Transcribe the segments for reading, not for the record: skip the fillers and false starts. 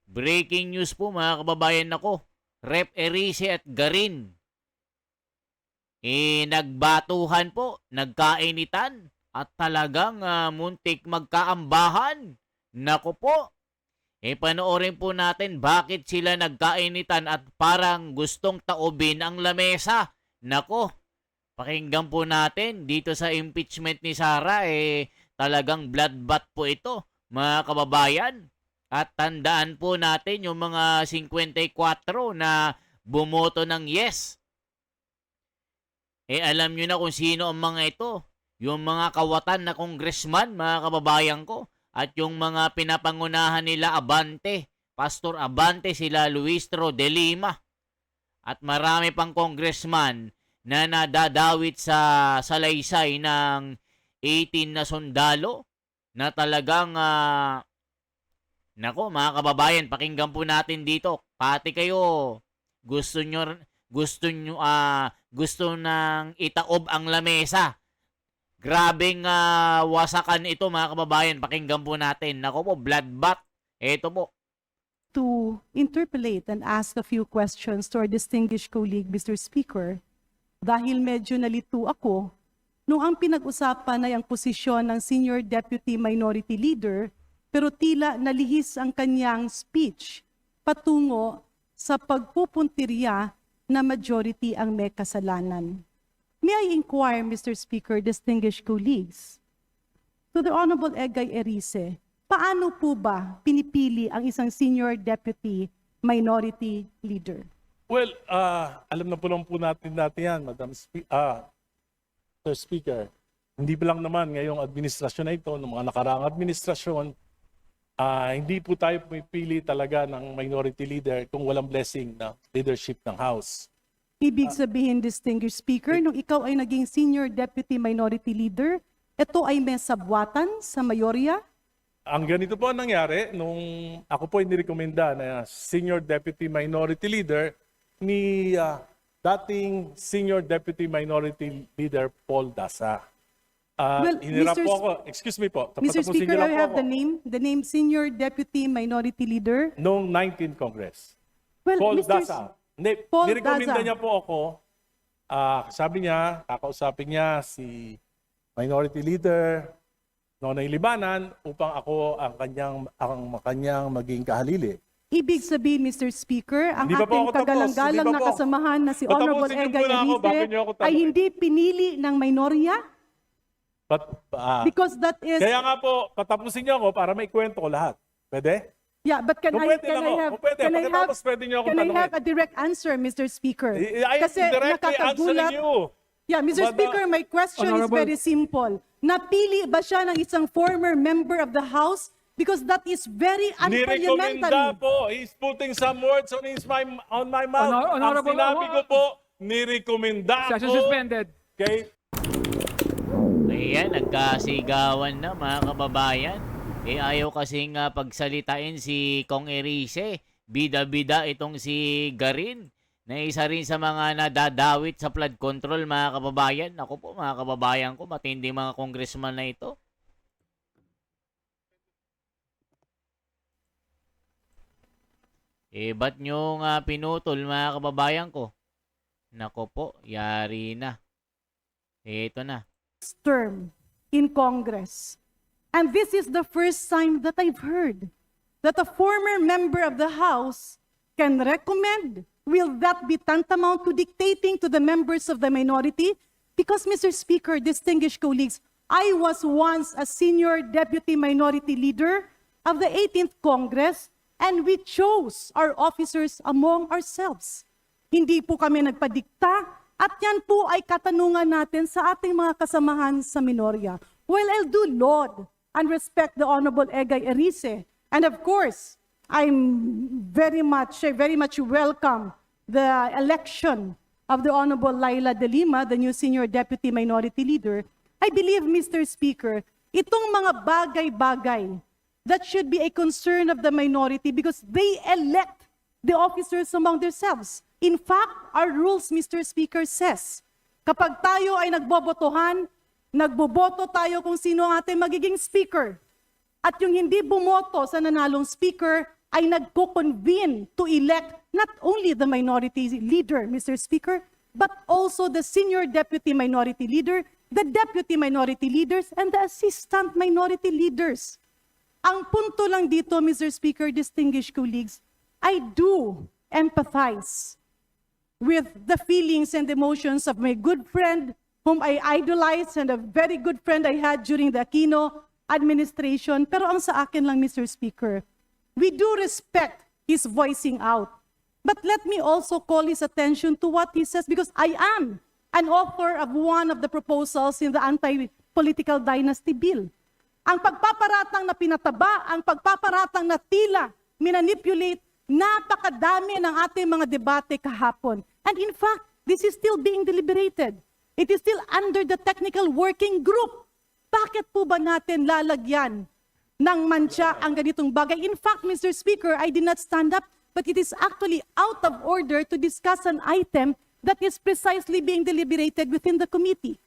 Breaking news po mga kababayan ako. Rep Erice at Garin. Nagbatuhan po, nagkainitan at talagang muntik magkaambahan. Nako po. Panoorin po natin bakit sila nagkainitan at parang gustong taobin ang lamesa. Nako, pakinggan po natin dito sa impeachment ni Sara, talagang bloodbath po ito, mga kababayan. At tandaan po natin yung mga 54 na bumoto ng yes. Alam nyo na kung sino ang mga ito. Yung mga kawatan na congressman, mga kababayan ko. At yung mga pinapangunahan nila Abante, Pastor Abante, sila Luistro de Lima. At marami pang congressman na nadadawit sa salaysay ng 18 na sundalo na talagang nako mga kababayan, pakinggan po natin dito. Pati kayo gusto nang itaob ang lamesa. Grabeng wasakan ito mga kababayan. Pakinggan po natin. Nako po, bloodbath. Ito po. To interpolate and ask a few questions to our distinguished colleague, Mr. Speaker, dahil medyo nalito ako nung ang pinag-usapan ay ang posisyon ng Senior Deputy Minority Leader, pero tila nalihis ang kanyang speech patungo sa pagpupuntirya na majority ang may kasalanan. May I inquire, Mr. Speaker, distinguished colleagues, to the Honorable Egay Erice, paano po ba pinipili ang isang Senior Deputy Minority Leader? Well, alam na po natin yan, Sir Speaker. Hindi pa lang naman ngayong administrasyon na ito, ng mga nakaraang administrasyon, hindi po tayo pumipili talaga ng minority leader kung walang blessing na leadership ng House. Ibig sabihin, distinguished Speaker, nung ikaw ay naging Senior Deputy Minority Leader, ito ay may sabwatan sa mayorya? Ang ganito po ang nangyari nung ako po ay nirekomenda na Senior Deputy Minority Leader ni dating Senior Deputy Minority Leader Paul Dasa. Well, Hinirap Mr. po ako, excuse me po, Mr. tapusin Speaker, niyo lang I po have ako. the name Senior Deputy Minority Leader. Noong 19th Congress. Well, Paul Mr. Dasa. Hindi, Paul nirekomenda Daza. niya po ako. Sabi niya, kakausapin niya si Minority Leader Nonoy Libanan upang ako ang kanyang maging kahalili. Ibig sabihin, Mr. Speaker, ang Hindi pa po ating ako tapos. kagalang-galang Hindi pa na po. kasamahan na si Honorable Patapusin niyo Egay muna ako bago niyo Erice ako ay tanungin. hindi pinili ng minorya? But, Because that is... kaya nga po, patapusin niyo ako para maikwento ko lahat. Pwede? Yeah, but can Kung I pwede lang ako. have Kung pwede, pagkatapos pwede niyo ako can I tanungin. have a direct answer, Mr. Speaker? I am Kasi directly answering nakakagulat. you. Yeah, Mr. But, Speaker, my question is Honorable- very simple. Napili ba siya ng isang former member of the House? Because that is very Nirekomenda unparliamentary. po. He's putting some words on my mouth. Honorable- Ang sinabi ko po, nirekomenda Session ko. suspended. Okay? Ayan, nagkasigawan na mga kababayan. Ayaw kasing pagsalitain si Kong Erice. Bida-bida itong si Garin, na isa rin sa mga nadadawit sa flood control mga kababayan. Ako po mga kababayan ko, matindi mga congressman na ito. Ba't nyo nga pinutol mga kababayan ko? Nako po, yari na. Ito na. Term in Congress. And this is the first time that I've heard that a former member of the House can recommend. Will that be tantamount to dictating to the members of the minority? Because, Mr. Speaker, distinguished colleagues, I was once a Senior Deputy Minority Leader of the 18th Congress, and we chose our officers among ourselves. Hindi po kami nagpadikta, at yan po ay katanungan natin sa ating mga kasamahan sa minorya. Well, I'll do laud and respect the Honorable Egay Erice. And of course, I'm very much welcome the election of the Honorable Laila De Lima, the new Senior Deputy Minority Leader. I believe, Mr. Speaker, itong mga bagay-bagay that should be a concern of the minority because they elect the officers among themselves. In fact, our rules, Mr. Speaker, says, kapag tayo ay nagbobotohan, nagboboto tayo kung sino ang ating magiging speaker. At yung hindi bumoto sa nanalong speaker, ay nagko-convene to elect not only the minority leader, Mr. Speaker, but also the senior deputy minority leader, the deputy minority leaders, and the assistant minority leaders. Ang punto lang dito, Mr. Speaker, distinguished colleagues, I do empathize with the feelings and emotions of my good friend whom I idolized and a very good friend I had during the Aquino administration. Pero ang sa akin lang, Mr. Speaker, we do respect his voicing out. But let me also call his attention to what he says, because I am an author of one of the proposals in the anti-political dynasty bill. Ang pagpaparatang na pinataba, ang pagpaparatang na tila minanipulate, napakadami ng ating mga debate kahapon. And in fact, this is still being deliberated. It is still under the technical working group. Bakit po ba natin lalagyan ng mantsa ang ganitong bagay? In fact, Mr. Speaker, I did not stand up, but it is actually out of order to discuss an item that is precisely being deliberated within the committee.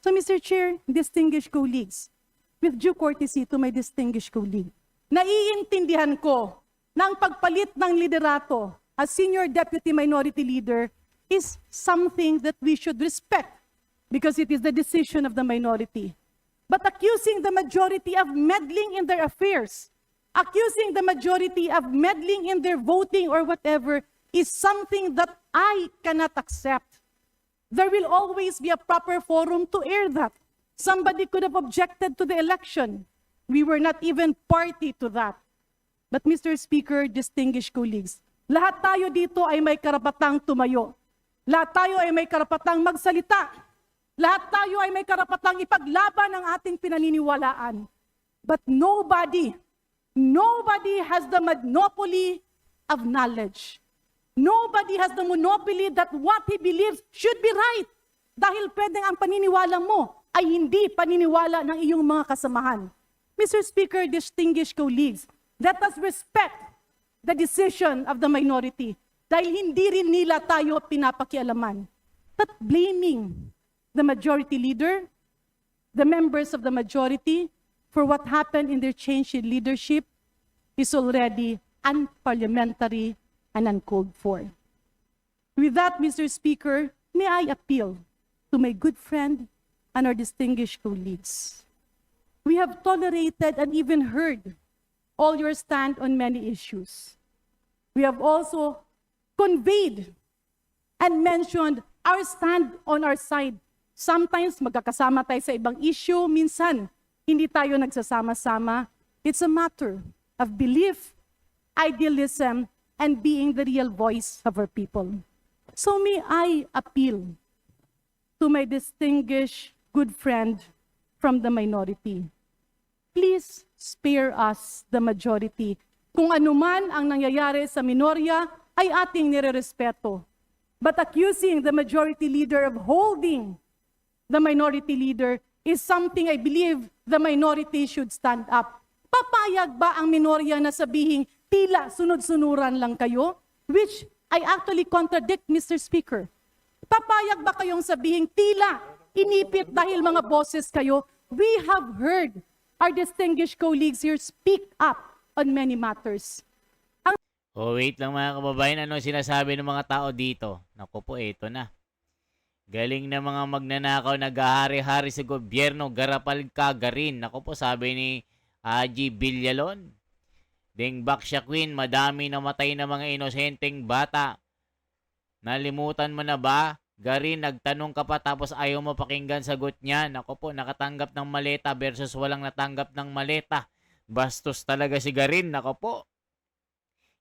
So, Mr. Chair, distinguished colleagues, with due courtesy to my distinguished colleague, naiintindihan ko na ang pagpalit ng liderato as senior deputy minority leader is something that we should respect because it is the decision of the minority. But accusing the majority of meddling in their affairs, accusing the majority of meddling in their voting or whatever is something that I cannot accept. There will always be a proper forum to air that. Somebody could have objected to the election. We were not even party to that. But Mr. Speaker, distinguished colleagues, lahat tayo dito ay may karapatang tumayo. Lahat tayo ay may karapatang magsalita. Lahat tayo ay may karapatang ipaglaban ang ating pinaniniwalaan. But nobody has the monopoly of knowledge. Nobody has the monopoly that what he believes should be right. Dahil pwedeng ang paniniwala mo ay hindi paniniwala ng iyong mga kasamahan. Mr. Speaker, distinguished colleagues, let us respect the decision of the minority dahil hindi rin nila tayo pinapakialaman. But blaming the majority leader, the members of the majority, for what happened in their change in leadership is already unparliamentary and uncalled for. With that, Mr. Speaker, may I appeal to my good friend and our distinguished colleagues. We have tolerated and even heard all your stand on many issues. We have also conveyed and mentioned our stand on our side. Sometimes magkakasama tayo sa ibang issue, minsan hindi tayo nagsasama-sama. It's a matter of belief, idealism, and being the real voice of our people. So may I appeal to my distinguished good friend from the minority. Please spare us, the majority. Kung anuman ang nangyayari sa minorya, ay ating nirerespeto. But accusing the majority leader of holding the minority leader is something I believe the minority should stand up. Papayag ba ang minorya na sabihing tila sunod-sunuran lang kayo? Which I actually contradict, Mr. Speaker. Papayag ba kayong sabihing tila inipit dahil mga boses kayo? We have heard our distinguished colleagues here speak up on many matters. Oh, wait lang mga kababayan, ano sinasabi ng mga tao dito? Naku po, eto na. Galing na mga magnanakaw, naghahari-hari sa gobyerno, garapal kagarin. Naku po, sabi ni Haji Villalon. Dengbak siya queen, madami namatay na mga inosenteng bata. Nalimutan mo na ba? Garin, nagtanong ka pa tapos ayaw mo pakinggan sagot niya. Naku po, nakatanggap ng maleta versus walang natanggap ng maleta. Bastos talaga si Garin, naku po.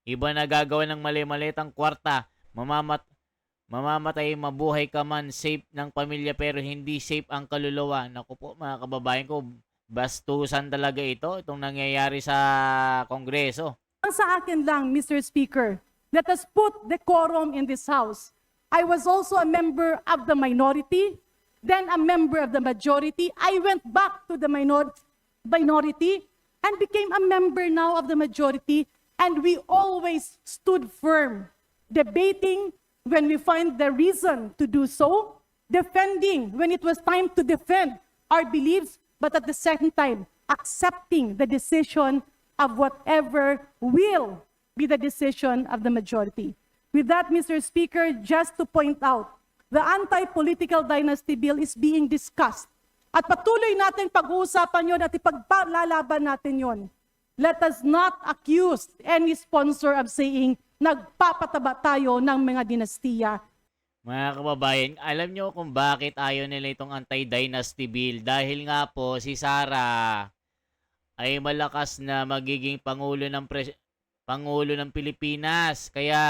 Iba na gagawa ng mali-malitang kwarta, mamamatay, mabuhay ka man, safe ng pamilya pero hindi safe ang kaluluwa. Naku po mga kababayan ko, bastusan talaga itong nangyayari sa Kongreso. Sa akin lang, Mr. Speaker, let us put decorum in this House. I was also a member of the minority, then a member of the majority. I went back to the minority and became a member now of the majority. And we always stood firm, debating when we find the reason to do so, defending when it was time to defend our beliefs, but at the same time, accepting the decision of whatever will be the decision of the majority. With that, Mr. Speaker, just to point out, the anti-political dynasty bill is being discussed. At patuloy natin pag-uusapan yon at ipaglalaban natin yon. Let us not accuse any sponsor of saying nagpapataba tayo ng mga dinastiya. Mga kababayan, alam nyo kung bakit ayaw nila itong anti-dynasty bill? Dahil nga po si Sara ay malakas na magiging Pangulo ng Pilipinas. Kaya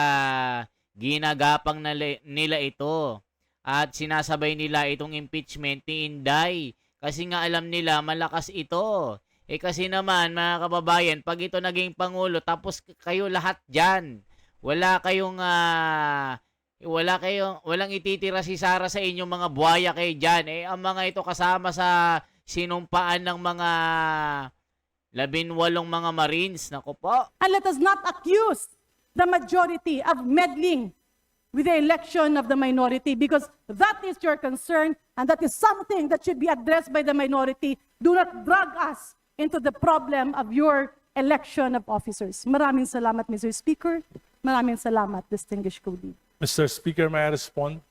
ginagapang nila ito. At sinasabay nila itong impeachment ni Inday. Kasi nga alam nila malakas ito. Kasi naman mga kababayan, pag ito naging Pangulo, tapos kayo lahat dyan. Walang ititira si Sara sa inyong mga buhaya kayo dyan. Ang mga ito kasama sa sinumpaan ng mga 18 mga Marines. Naku po. And let us not accuse the majority of meddling with the election of the minority, because that is your concern and that is something that should be addressed by the minority. Do not drag us into the problem of your election of officers. Maraming salamat, Mr. Speaker. Maraming salamat, distinguished colleague. Mr. Speaker, may I respond?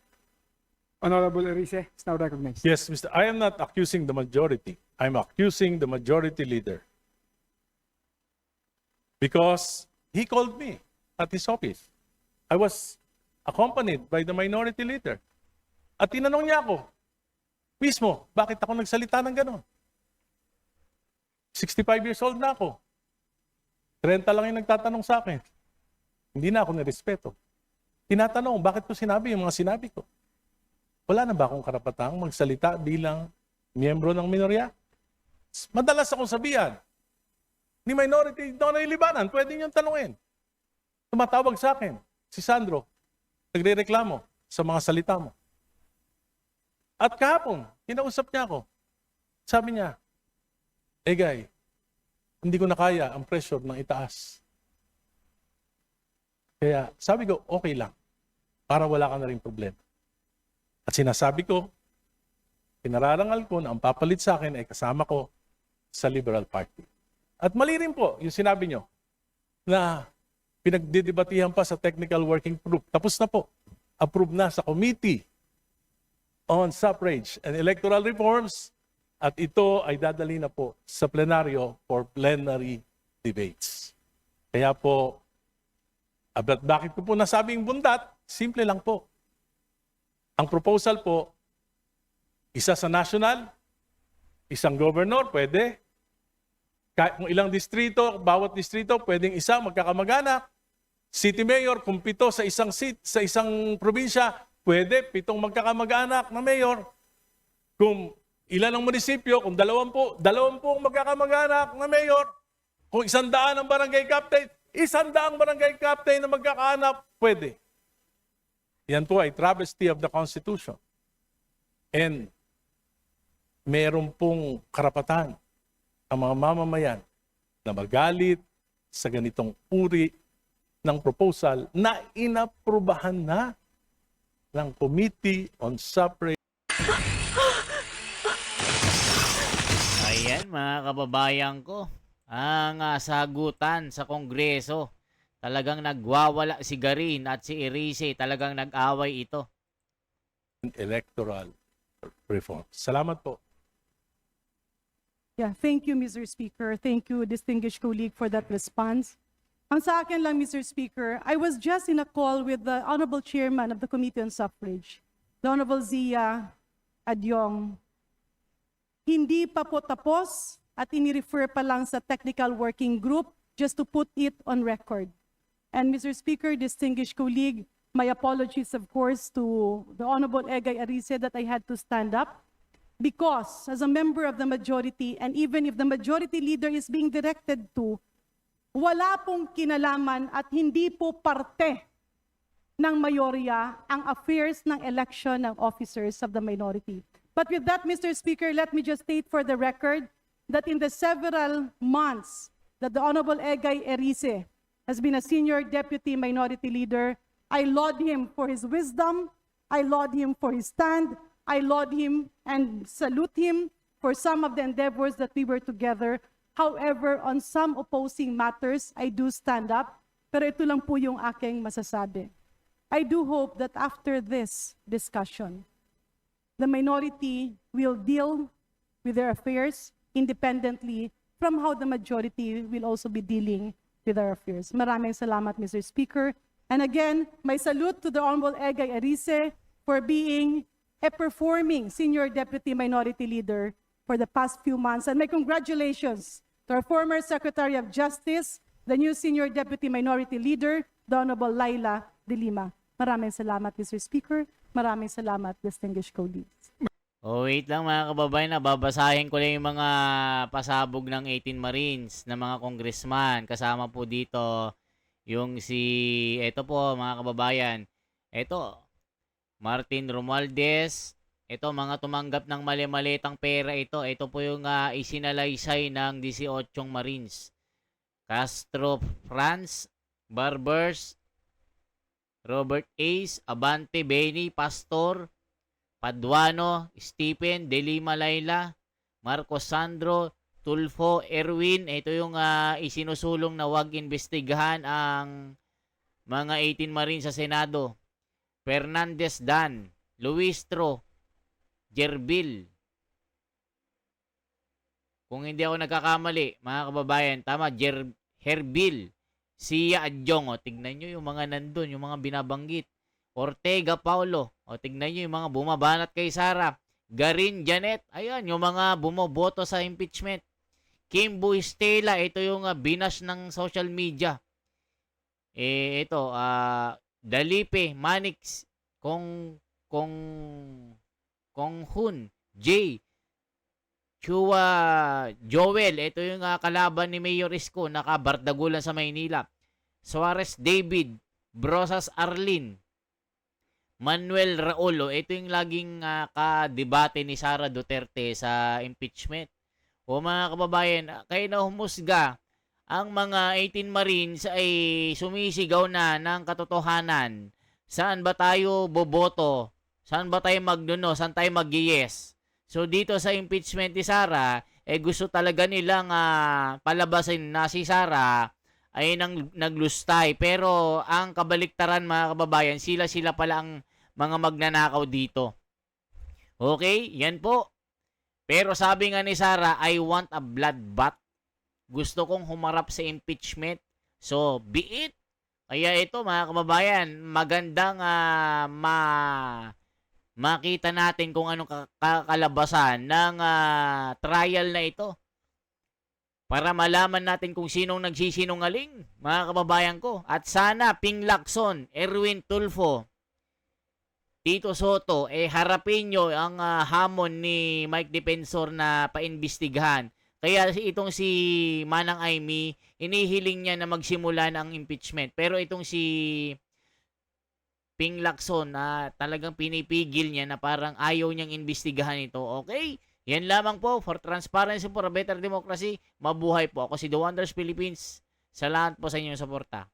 Honorable Erice is now recognized. Yes, Mr. I am not accusing the majority. I'm accusing the majority leader. Because he called me at his office. I was accompanied by the minority leader. At tinanong niya ako, mismo, bakit ako nagsalita ng gano'n? 65 years old na ako. 30 lang yung nagtatanong sa akin. Hindi na ako nirespeto. Tinatanong, bakit ko sinabi yung mga sinabi ko? Wala na ba akong karapatang magsalita bilang miyembro ng minorya? Madalas akong sabihan, ni minority, ito na ilibanan, pwede niyong tanungin. Tumatawag sa akin, si Sandro, nagre-reklamo sa mga salita mo. At kahapon, kinausap niya ako. Sabi niya, Egay, hindi ko na kaya ang pressure ng itaas. Kaya sabi ko, okay lang, para wala ka na rin problema. At sinasabi ko, pinararangal ko na ang papalit sa akin ay kasama ko sa Liberal Party. At mali rin po yung sinabi nyo na pinagdidebatihan pa sa technical working group. Tapos na po. Approved na sa Committee on Suffrage and Electoral Reforms at ito ay dadali na po sa plenaryo for plenary debates. Kaya po, bakit ko po nasabing bundat? Simple lang po. Ang proposal po, isa sa national, isang governor, pwede. Kahit kung ilang distrito, bawat distrito, pwedeng isa, magkakamag-anak. City mayor, kung 7 sa isang seat, sa isang probinsya, pwede, 7 magkakamag-anak na mayor. Kung ilan ang munisipyo, kung 20 magkakamag-anak na mayor. Kung 100 ang barangay captain, 100 barangay captain na magkakaanak, pwede. Yan po ay travesty of the Constitution. And meron pong karapatan ang mga mamamayan na magalit sa ganitong uri ng proposal na inaprubahan na ng Committee on Suffrage. Ayan mga kababayan ko, ang sagutan sa Kongreso. Talagang nagwawala si Garin at si Erice, talagang nag-away ito. Electoral reform. Salamat po. Yeah, thank you, Mr. Speaker. Thank you, distinguished colleague, for that response. Ang sa akin lang, Mr. Speaker, I was just in a call with the Honorable Chairman of the Committee on Suffrage, the Honorable Zia Adyong. Hindi pa po tapos at ini-refer pa lang sa technical working group just to put it on record. And Mr. Speaker, distinguished colleague, my apologies, of course, to the Honorable Egay Arice that I had to stand up because as a member of the majority, and even if the majority leader is being directed to, wala pong kinalaman at hindi po parte ng mayorya ang affairs ng election ng officers of the minority. But with that, Mr. Speaker, let me just state for the record that in the several months that the Honorable Egay Erice has been a senior deputy minority leader, I laud him for his wisdom, I laud him for his stand, I laud him and salute him for some of the endeavors that we were together. However, on some opposing matters, I do stand up Pero ito lang po yung aking masasabi. I do hope that after this discussion, the minority will deal with their affairs independently from how the majority will also be dealing with their affairs. Maraming salamat, Mr. Speaker. And again, my salute to the Honorable Egay Arice for being a performing Senior Deputy Minority Leader for the past few months. And my congratulations to our former Secretary of Justice, the new Senior Deputy Minority Leader, the Honorable Laila de Lima. Maraming salamat, Mr. Speaker. Maraming salamat, distinguished colleagues. Oh, wait lang mga kababayan, babasahin ko lang yung mga pasabog ng 18 Marines na mga congressman. Kasama po dito yung eto po mga kababayan, eto, Martin Romualdez, eto mga tumanggap ng mali-malitang pera ito. Ito po yung isinalaysay ng 18 Marines. Castro Franz, Barbers, Robert Ace, Abante, Benny, Pastor, Paduano, Stephen, De Lima Laila, Marcos Sandro, Tulfo, Erwin. Ito yung isinusulong na wag investigahan ang mga 18 Marines sa Senado. Fernandez Dan, Luistro, Jerbil. Kung hindi ako nagkakamali, mga kababayan, tama, Herbil, Sia Adjong. O, tignan nyo yung mga nandun, yung mga binabanggit. Ortega Paulo. O, tignan nyo yung mga bumabanat kay Sara. Garin Janet. Ayan, yung mga bumoboto sa impeachment. Kimbo Estela. Ito yung binas ng social media. Ito, Dalipe, Manix, Kong Hun, J, Chua Joel. Ito yung kalaban ni Mayor Isko, nakabardagulan sa Maynila. Suarez David, Brosas Arlene, Manuel Raulo. Ito yung laging kadebate ni Sara Duterte sa impeachment. O mga kababayan, kayo na humusga, ang mga 18 Marines ay sumisigaw na ng katotohanan. Saan ba tayo boboto? Saan ba tayo magnuno? Saan tayo mag-yes? So dito sa impeachment ni Sara, gusto talaga nilang palabasin na si Sara ay naglustay. Pero ang kabaliktaran mga kababayan, sila pala ang mga magnanakaw dito. Okay? Yan po. Pero sabi nga ni Sara, I want a bloodbath. Gusto kong humarap sa impeachment. So, be it. Kaya ito mga kababayan, magandang makita natin kung anong kakalabasan ng trial na ito. Para malaman natin kung sinong nagsisinungaling, mga kababayan ko. At sana Ping Lacson, Erwin Tulfo, Tito Soto, harapin nyo ang hamon ni Mike Defensor na paimbestigahan. Kaya itong si Manang Aimee, inihiling niya na magsimula ng impeachment. Pero itong si Ping Lacson, talagang pinipigil niya na parang ayaw niyang imbestigahan ito. Okay? Yan lamang po. For transparency, for a better democracy, mabuhay po. Ako si The Wonders Philippines. Salamat po sa inyong suporta.